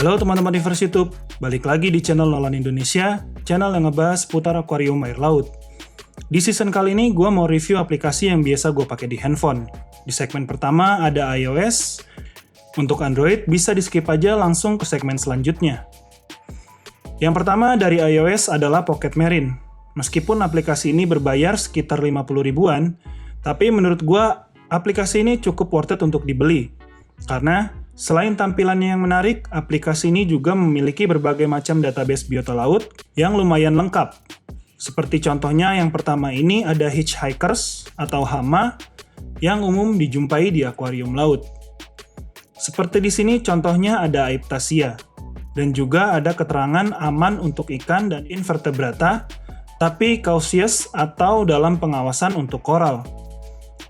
Halo teman-teman Divers YouTube, balik lagi di channel Nolan Indonesia, channel yang ngebahas seputar akuarium air laut. Di season kali ini gue mau review aplikasi yang biasa gue pakai di handphone. Di segmen pertama ada iOS, untuk Android bisa di skip aja langsung ke segmen selanjutnya. Yang pertama dari iOS adalah Pocket Marine. Meskipun aplikasi ini berbayar sekitar 50 ribuan, tapi menurut gue aplikasi ini cukup worth it untuk dibeli. Karena selain tampilannya yang menarik, aplikasi ini juga memiliki berbagai macam database biota laut yang lumayan lengkap. Seperti contohnya yang pertama ini ada hitchhikers atau hama yang umum dijumpai di akuarium laut. Seperti di sini contohnya ada Aiptasia, dan juga ada keterangan aman untuk ikan dan invertebrata, tapi cautious atau dalam pengawasan untuk koral.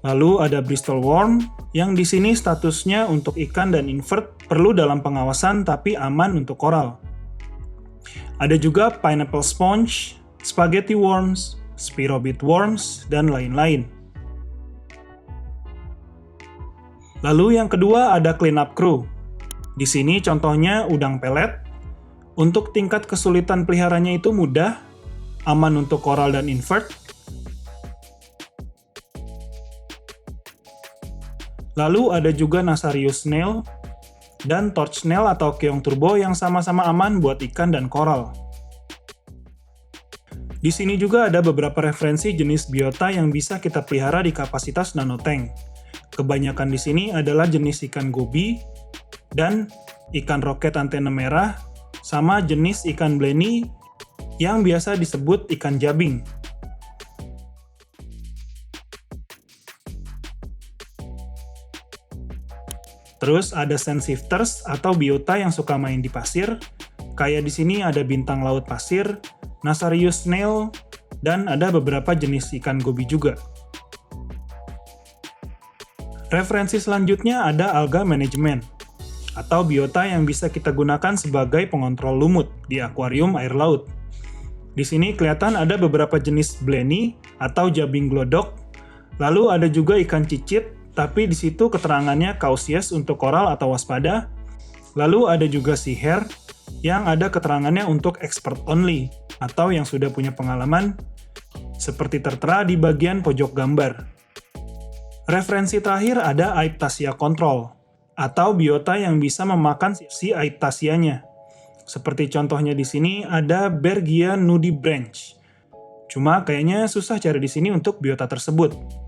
Lalu ada Bristol worm, yang di sini statusnya untuk ikan dan invert perlu dalam pengawasan tapi aman untuk koral. Ada juga pineapple sponge, spaghetti worms, spirobit worms, dan lain-lain. Lalu yang kedua ada cleanup crew. Di sini contohnya udang pelet. Untuk tingkat kesulitan peliharanya itu mudah, aman untuk koral dan invert. Lalu ada juga Nasarius snail dan torch snail atau keong turbo yang sama-sama aman buat ikan dan koral. Di sini juga ada beberapa referensi jenis biota yang bisa kita pelihara di kapasitas nanotank. Kebanyakan di sini adalah jenis ikan gobi dan ikan roket antena merah sama jenis ikan blenny yang biasa disebut ikan jabing. Terus ada sand shifters atau biota yang suka main di pasir. Kayak di sini ada bintang laut pasir, Nasarius snail, dan ada beberapa jenis ikan gobi juga. Referensi selanjutnya ada alga management, atau biota yang bisa kita gunakan sebagai pengontrol lumut di akuarium air laut. Di sini kelihatan ada beberapa jenis blenny atau jabing glodok, lalu ada juga ikan cicit, tapi di situ keterangannya cautious untuk koral atau waspada. Lalu ada juga sea hare yang ada keterangannya untuk expert only atau yang sudah punya pengalaman, seperti tertera di bagian pojok gambar. Referensi terakhir ada Aiptasia control atau biota yang bisa memakan si Aiptasianya. Seperti contohnya di sini ada Bergia nudibranch. Cuma kayaknya susah cari di sini untuk biota tersebut.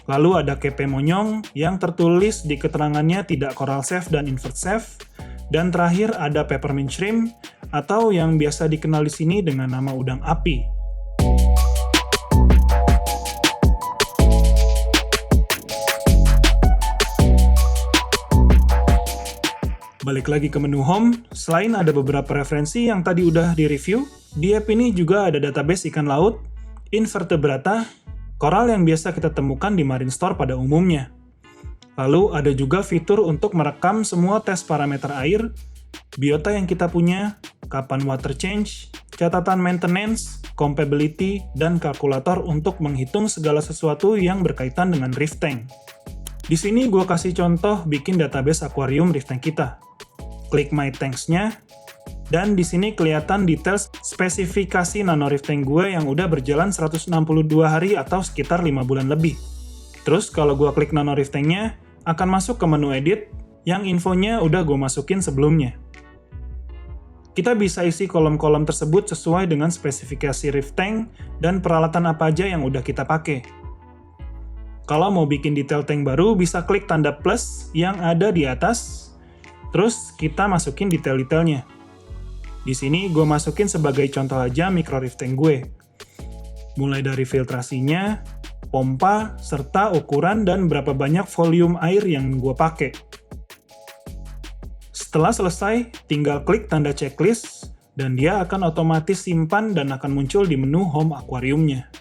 Lalu ada kepe monyong yang tertulis di keterangannya tidak coral safe dan invert safe. Dan terakhir ada peppermint shrimp atau yang biasa dikenal di sini dengan nama udang api. Balik lagi ke menu home, selain ada beberapa referensi yang tadi udah di-review, di app ini juga ada database ikan laut, invertebrata, koral yang biasa kita temukan di marine store pada umumnya. Lalu ada juga fitur untuk merekam semua tes parameter air, biota yang kita punya, kapan water change, catatan maintenance, compatibility, dan kalkulator untuk menghitung segala sesuatu yang berkaitan dengan reef tank. Di sini gue kasih contoh bikin database akuarium reef tank kita. Klik my tanks-nya, dan di sini kelihatan detail spesifikasi nano reef tank gue yang udah berjalan 162 hari atau sekitar 5 bulan lebih. Terus kalau gue klik nano reef tank-nya, akan masuk ke menu edit yang infonya udah gue masukin sebelumnya. Kita bisa isi kolom-kolom tersebut sesuai dengan spesifikasi reef tank dan peralatan apa aja yang udah kita pakai. Kalau mau bikin detail tank baru, bisa klik tanda plus yang ada di atas, terus kita masukin detail-detailnya. Di sini gue masukin sebagai contoh aja micro reef tank gue. Mulai dari filtrasinya, pompa, serta ukuran dan berapa banyak volume air yang gue pakai. Setelah selesai, tinggal klik tanda checklist dan dia akan otomatis simpan dan akan muncul di menu home akuariumnya.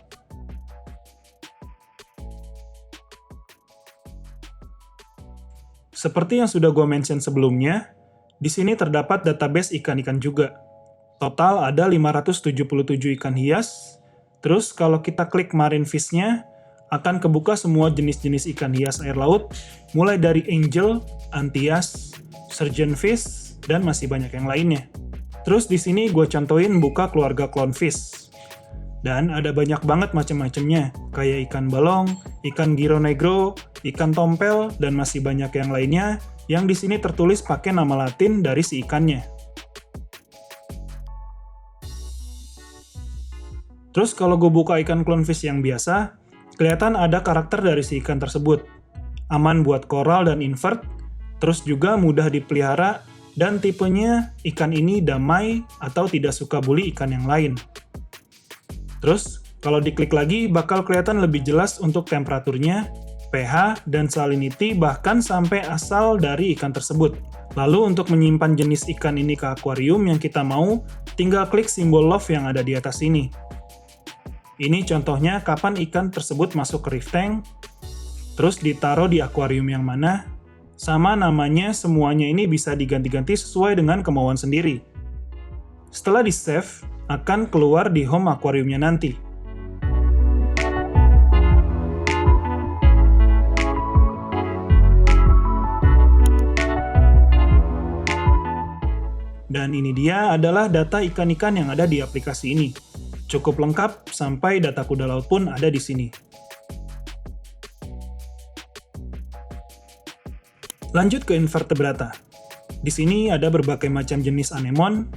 Seperti yang sudah gue mention sebelumnya, di sini terdapat database ikan-ikan juga. Total ada 577 ikan hias. Terus kalau kita klik marine fish-nya, akan kebuka semua jenis-jenis ikan hias air laut, mulai dari angel, antias, surgeonfish, dan masih banyak yang lainnya. Terus di sini gue contohin buka keluarga clownfish. Dan ada banyak banget macam-macamnya, kayak ikan balong, ikan giro negro, ikan tompel, dan masih banyak yang lainnya yang di sini tertulis pakai nama Latin dari si ikannya. Terus kalau gue buka ikan clownfish yang biasa, kelihatan ada karakter dari si ikan tersebut. Aman buat koral dan invert, terus juga mudah dipelihara, dan tipenya ikan ini damai atau tidak suka bully ikan yang lain. Terus, kalau diklik lagi bakal kelihatan lebih jelas untuk temperaturnya, pH, dan salinity bahkan sampai asal dari ikan tersebut. Lalu untuk menyimpan jenis ikan ini ke akuarium yang kita mau, tinggal klik simbol love yang ada di atas ini. Ini contohnya kapan ikan tersebut masuk ke reef tank, terus ditaruh di akuarium yang mana, sama namanya semuanya ini bisa diganti-ganti sesuai dengan kemauan sendiri. Setelah di-save, akan keluar di home akuariumnya nanti. Dan ini dia adalah data ikan-ikan yang ada di aplikasi ini. Cukup lengkap sampai data kuda laut pun ada di sini. Lanjut ke invertebrata. Di sini ada berbagai macam jenis anemon,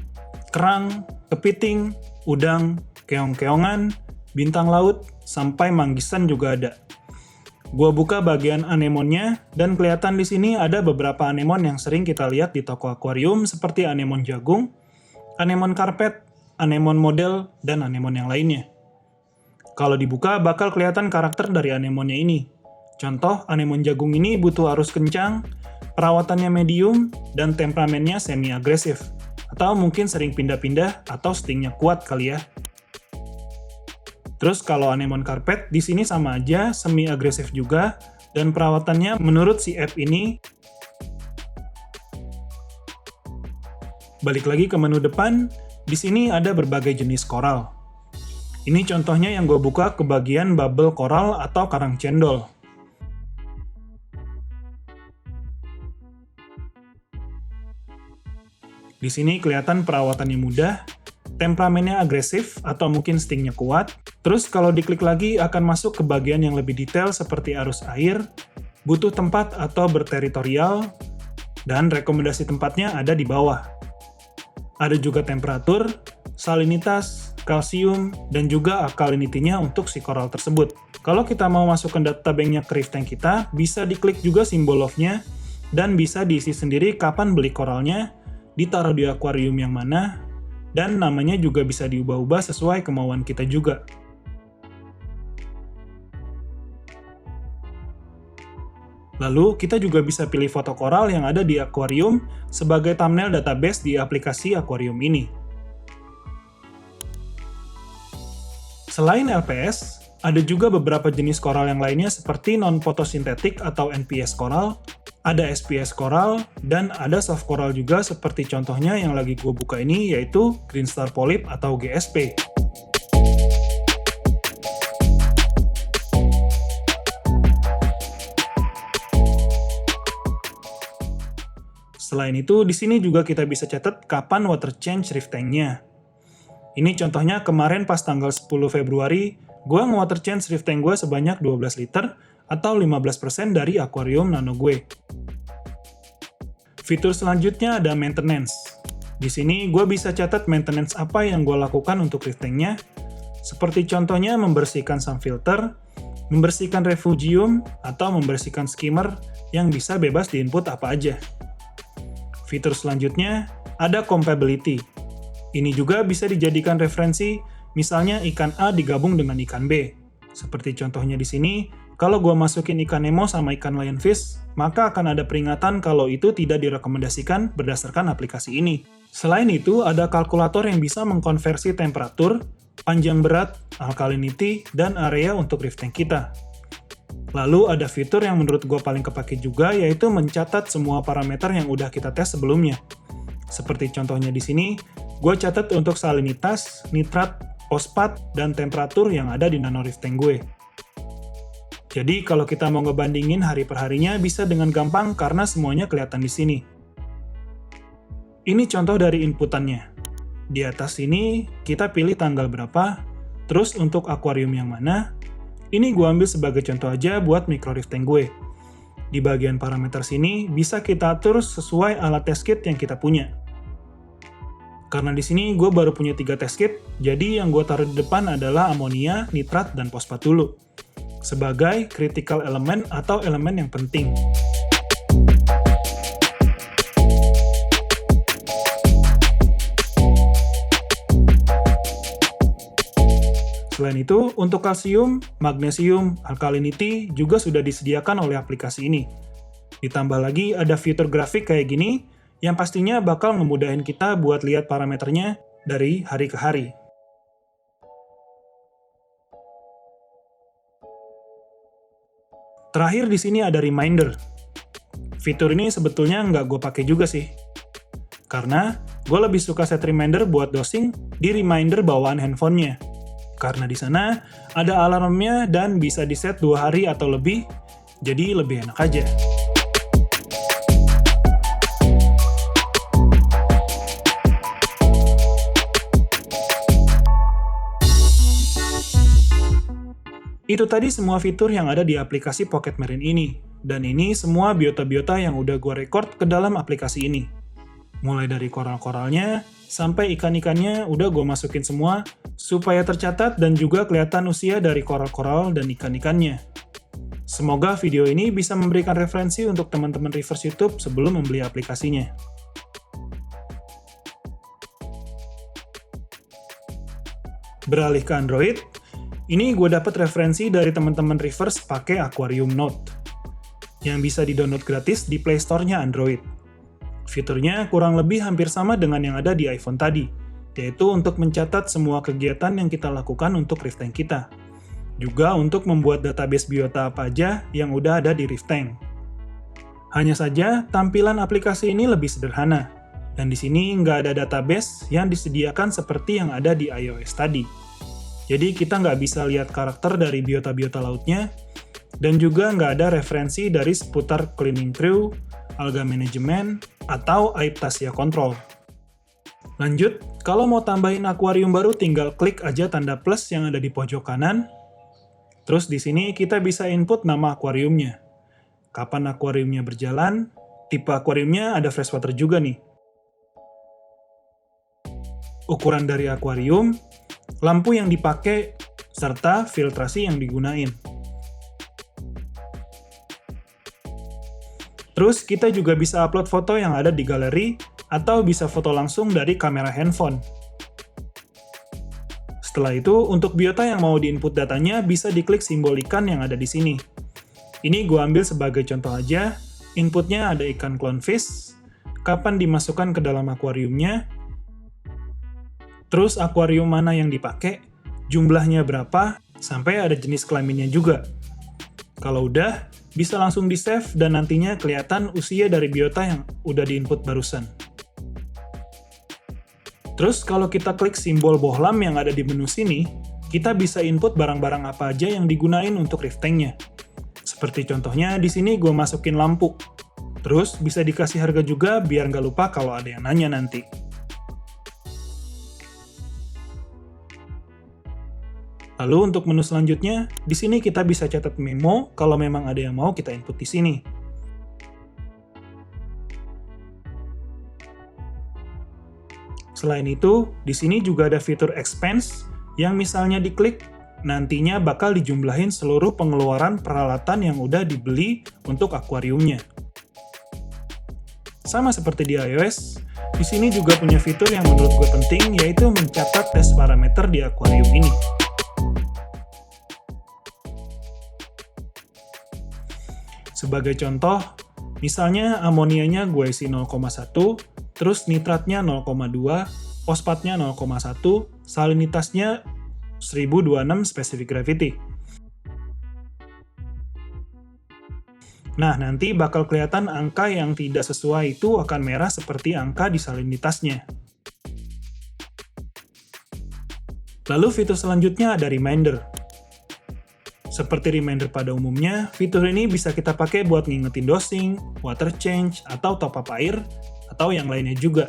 kerang, kepiting, udang, keong-keongan, bintang laut, sampai manggisan juga ada. Gua buka bagian anemonnya, dan kelihatan di sini ada beberapa anemon yang sering kita lihat di toko akuarium seperti anemon jagung, anemon karpet, anemon model, dan anemon yang lainnya. Kalau dibuka bakal kelihatan karakter dari anemonnya ini. Contoh, anemon jagung ini butuh arus kencang, perawatannya medium, dan temperamennya semi-agresif. Atau mungkin sering pindah-pindah atau stingnya kuat kali ya. Terus kalau anemon karpet, di sini sama aja, semi-agresif juga, dan perawatannya menurut si app ini. Balik lagi ke menu depan, di sini ada berbagai jenis koral. Ini contohnya yang gue buka ke bagian bubble koral atau karang cendol. Di sini kelihatan perawatannya mudah, temperamennya agresif atau mungkin stingnya kuat. Terus kalau diklik lagi akan masuk ke bagian yang lebih detail seperti arus air, butuh tempat atau berteritorial, dan rekomendasi tempatnya ada di bawah. Ada juga temperatur, salinitas, kalsium, dan juga alkalinity-nya untuk si koral tersebut. Kalau kita mau masukkan data banknya ke reef tank kita, bisa diklik juga simbol love-nya, dan bisa diisi sendiri kapan beli koralnya, ditaruh di akuarium yang mana, dan namanya juga bisa diubah-ubah sesuai kemauan kita juga. Lalu, kita juga bisa pilih foto koral yang ada di akuarium sebagai thumbnail database di aplikasi akuarium ini. Selain LPS, ada juga beberapa jenis koral yang lainnya seperti non-fotosintetik atau NPS koral, ada SPS koral, dan ada soft koral juga seperti contohnya yang lagi gue buka ini yaitu Green Star Polyp atau GSP. Selain itu, di sini juga kita bisa catat kapan water change reef tank-nya. Ini contohnya kemarin pas tanggal 10 Februari, gue nge-water change reef tank gue sebanyak 12 liter atau 15% dari akuarium nano gue. Fitur selanjutnya ada maintenance. Di sini gue bisa catat maintenance apa yang gue lakukan untuk reef tank-nya, seperti contohnya membersihkan sump filter, membersihkan refugium, atau membersihkan skimmer yang bisa bebas diinput apa aja. Fitur selanjutnya ada compatibility. Ini juga bisa dijadikan referensi, misalnya ikan A digabung dengan ikan B. Seperti contohnya di sini, kalau gue masukin ikan Nemo sama ikan lionfish, maka akan ada peringatan kalau itu tidak direkomendasikan berdasarkan aplikasi ini. Selain itu, ada kalkulator yang bisa mengkonversi temperatur, panjang berat, alkalinity, dan area untuk reef tank kita. Lalu ada fitur yang menurut gue paling kepake juga, yaitu mencatat semua parameter yang udah kita tes sebelumnya. Seperti contohnya di sini, gue catat untuk salinitas, nitrat, fosfat, dan temperatur yang ada di nano reef tank gue. Jadi kalau kita mau ngebandingin hari per harinya bisa dengan gampang karena semuanya kelihatan di sini. Ini contoh dari inputannya. Di atas ini kita pilih tanggal berapa, terus untuk akuarium yang mana. Ini gue ambil sebagai contoh aja buat micro reef tank gue. Di bagian parameter sini bisa kita atur sesuai alat test kit yang kita punya. Karena di sini gue baru punya 3 test kit, jadi yang gue taruh di depan adalah amonia, nitrat, dan fosfat dulu. Sebagai critical element atau elemen yang penting. Selain itu, untuk kalsium, magnesium, alkalinity juga sudah disediakan oleh aplikasi ini. Ditambah lagi ada fitur grafik kayak gini, yang pastinya bakal ngemudahin kita buat lihat parameternya dari hari ke hari. Terakhir di sini ada reminder. Fitur ini sebetulnya nggak gue pakai juga sih. Karena gue lebih suka set reminder buat dosing di reminder bawaan handphonenya. Karena di sana ada alarmnya dan bisa di-set 2 hari atau lebih, jadi lebih enak aja. Itu tadi semua fitur yang ada di aplikasi Pocket Marine ini, dan ini semua biota-biota yang udah gue record ke dalam aplikasi ini. Mulai dari koral-koralnya, sampai ikan-ikannya udah gue masukin semua, supaya tercatat dan juga kelihatan usia dari koral-koral dan ikan-ikannya. Semoga video ini bisa memberikan referensi untuk teman-teman reviewers YouTube sebelum membeli aplikasinya. Beralih ke Android, ini gue dapat referensi dari teman-teman reviewers pakai Aquarium Note, yang bisa di-download gratis di Play Store-nya Android. Fiturnya kurang lebih hampir sama dengan yang ada di iPhone tadi, yaitu untuk mencatat semua kegiatan yang kita lakukan untuk reef tank kita. Juga untuk membuat database biota apa aja yang udah ada di reef tank. Hanya saja, tampilan aplikasi ini lebih sederhana, dan di sini nggak ada database yang disediakan seperti yang ada di iOS tadi. Jadi kita nggak bisa lihat karakter dari biota-biota lautnya, dan juga nggak ada referensi dari seputar cleaning crew, alga manajemen, atau Aiptasia control. Lanjut, kalau mau tambahin akuarium baru tinggal klik aja tanda plus yang ada di pojok kanan. Terus di sini kita bisa input nama akuariumnya. Kapan akuariumnya berjalan, tipe akuariumnya ada freshwater juga nih. Ukuran dari akuarium, lampu yang dipakai, serta filtrasi yang digunain. Terus kita juga bisa upload foto yang ada di galeri, atau bisa foto langsung dari kamera handphone. Setelah itu, untuk biota yang mau diinput datanya bisa diklik simbol ikan yang ada di sini. Ini gue ambil sebagai contoh aja, inputnya ada ikan clownfish, kapan dimasukkan ke dalam akuariumnya, terus akuarium mana yang dipakai, jumlahnya berapa, sampai ada jenis kelaminnya juga. Kalau udah, bisa langsung di-save dan nantinya kelihatan usia dari biota yang udah diinput barusan. Terus kalau kita klik simbol bohlam yang ada di menu sini, kita bisa input barang-barang apa aja yang digunain untuk reef tank-nya. Seperti contohnya di sini gue masukin lampu. Terus bisa dikasih harga juga biar nggak lupa kalau ada yang nanya nanti. Lalu untuk menu selanjutnya, di sini kita bisa catat memo kalau memang ada yang mau kita input di sini. Selain itu, di sini juga ada fitur expense yang misalnya diklik, nantinya bakal dijumlahin seluruh pengeluaran peralatan yang udah dibeli untuk akuariumnya. Sama seperti di iOS, di sini juga punya fitur yang menurut gue penting, yaitu mencatat tes parameter di akuarium ini. Sebagai contoh, misalnya amonianya gue isi 0,1, terus nitratnya 0,2, fosfatnya 0,1, salinitasnya 1026 specific gravity. Nah, nanti bakal kelihatan angka yang tidak sesuai itu akan merah seperti angka di salinitasnya. Lalu fitur selanjutnya ada reminder. Seperti reminder pada umumnya, fitur ini bisa kita pakai buat ngingetin dosing, water change, atau top up air, atau yang lainnya juga.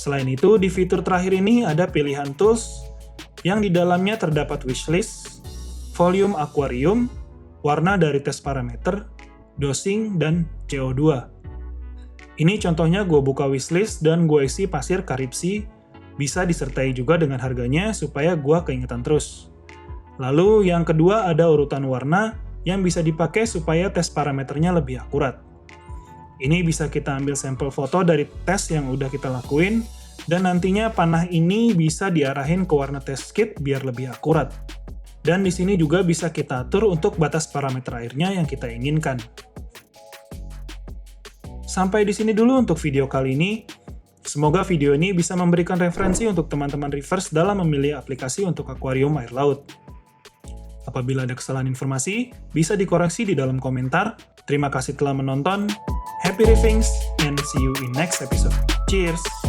Selain itu, di fitur terakhir ini ada pilihan tools yang di dalamnya terdapat wishlist, volume akuarium, warna dari tes parameter, dosing, dan CO2. Ini contohnya gue buka wishlist dan gue isi pasir Karibsea, bisa disertai juga dengan harganya supaya gue keingetan terus. Lalu yang kedua ada urutan warna yang bisa dipakai supaya tes parameternya lebih akurat. Ini bisa kita ambil sampel foto dari tes yang udah kita lakuin, dan nantinya panah ini bisa diarahin ke warna test kit biar lebih akurat. Dan di sini juga bisa kita atur untuk batas parameter airnya yang kita inginkan. Sampai di sini dulu untuk video kali ini. Semoga video ini bisa memberikan referensi untuk teman-teman reverse dalam memilih aplikasi untuk akuarium air laut. Apabila ada kesalahan informasi, bisa dikoreksi di dalam komentar. Terima kasih telah menonton. Happy reefings and see you in next episode. Cheers!